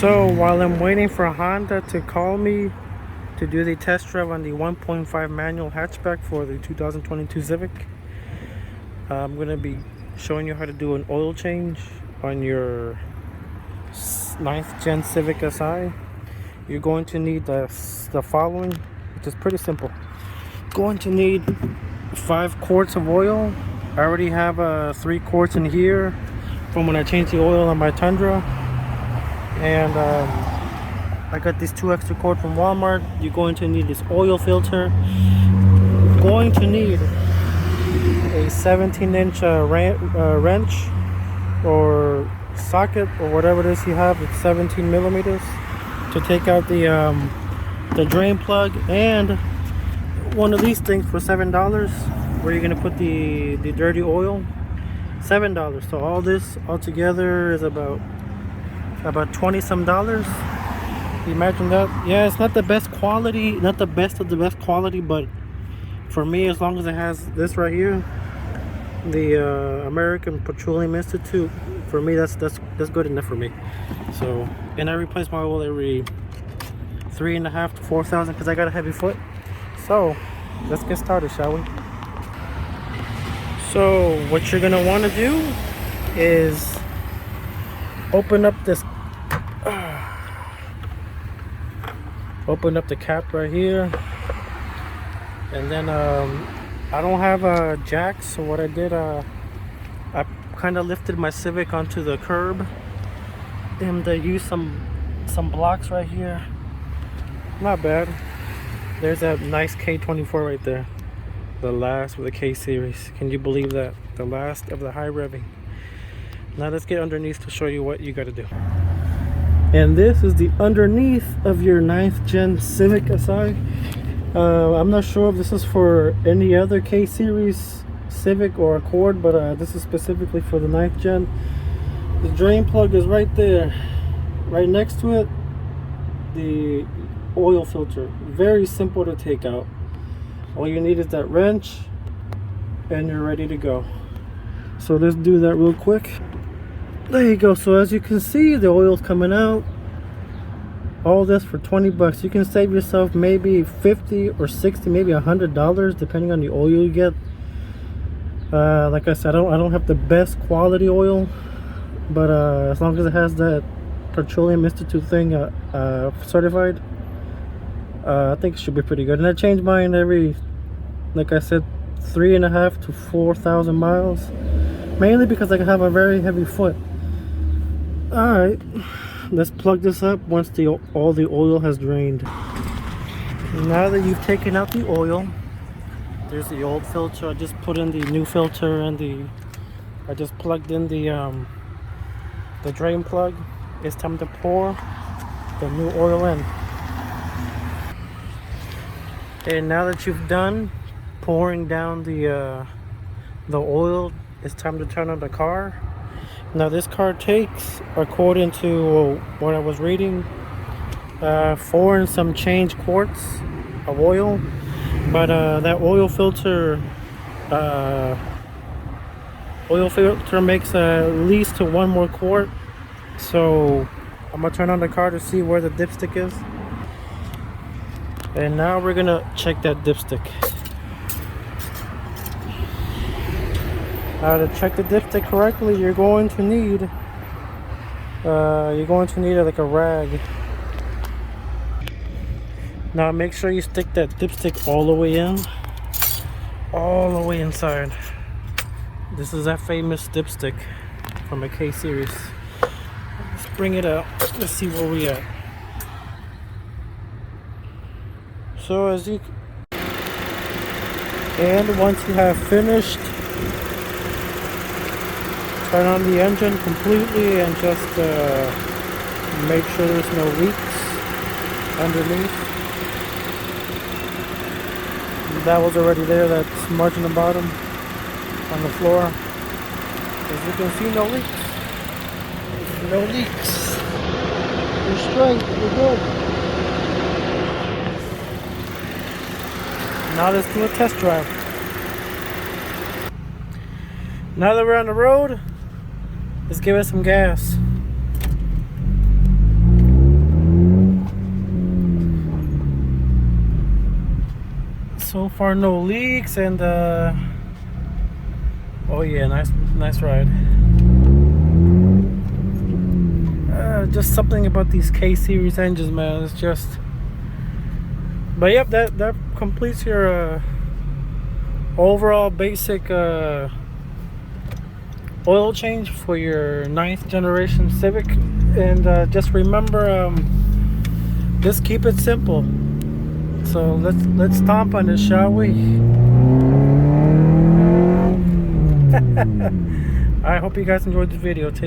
So while I'm waiting for Honda to call me to do the test drive on the 1.5 manual hatchback for the 2022 Civic, I'm going to be showing you how to do an oil change on your 9th gen Civic Si. You're going to need the following, which is pretty simple. Going to need 5 quarts of oil. I already have 3 quarts in here from when I changed the oil on my Tundra. And I got these 2 extra quarts from Walmart. You're going to need this oil filter. You're going to need a 17-inch wrench or socket or whatever it is you have. It's 17 millimeters to take out the drain plug, and one of these things for $7 where you're gonna put the dirty oil. $7. So all this altogether is about 20 some dollars. Imagine that. Yeah, it's not the best quality, not the best of the best quality, but for me, as long as it has this right here, the American Petroleum Institute, for me that's good enough for me. So, and I replace my oil every 3.5 to 4,000 because I got a heavy foot. So let's get started, shall we? So what you're gonna want to do is open up this open up the cap right here, and then I don't have jacks, so what I did, I kind of lifted my Civic onto the curb and I used some blocks right here. Not bad. There's that nice K24 right there, the last of the K series. Can you believe that? The last of the high revving. Now let's get underneath to show you what you got to do. And this is the underneath of your 9th gen Civic Si. I'm not sure if this is for any other K series Civic or Accord, but this is specifically for the 9th gen. The drain plug is right there. Right next to it, the oil filter. Very simple to take out. All you need is that wrench and you're ready to go. So let's do that real quick. There you go. So as you can see, the oil's coming out. All this for 20 bucks. You can save yourself maybe 50 or 60, maybe $100 depending on the oil you get. Like I said, I don't have the best quality oil, but as long as it has that Petroleum Institute thing certified, I think it should be pretty good. And I change mine every, like I said, 3.5 to 4,000 miles, mainly because I have a very heavy foot. All right, let's plug this up once all the oil has drained. Now that you've taken out the oil, there's the old filter. I just put in the new filter, and I just plugged in the drain plug. It's time to pour the new oil in. And now that you've done pouring down the oil, it's time to turn on the car. Now this car takes, according to what I was reading, 4 and some change quarts of oil, but that oil filter makes at least 1 more quart. So I'm gonna turn on the car to see where the dipstick is, and now we're gonna check that dipstick. To check the dipstick correctly, you're going to need like a rag. Now make sure you stick that dipstick all the way in, all the way inside. This is that famous dipstick from a K series. Let's bring it out. Let's see where we at. So and once you have finished, turn on the engine completely and just make sure there's no leaks underneath. That was already there, that smudge in the bottom on the floor. As you can see, no leaks. No leaks. You're straight, you're good. Now let's do a test drive. Now that we're on the road, let's give it some gas. So far no leaks, and oh yeah, nice ride. Just something about these K-series engines, man. It's just, but yep, that completes your overall basic oil change for your 9th generation Civic. And just remember, just keep it simple. So let's stomp on it, shall we? I hope you guys enjoyed the video.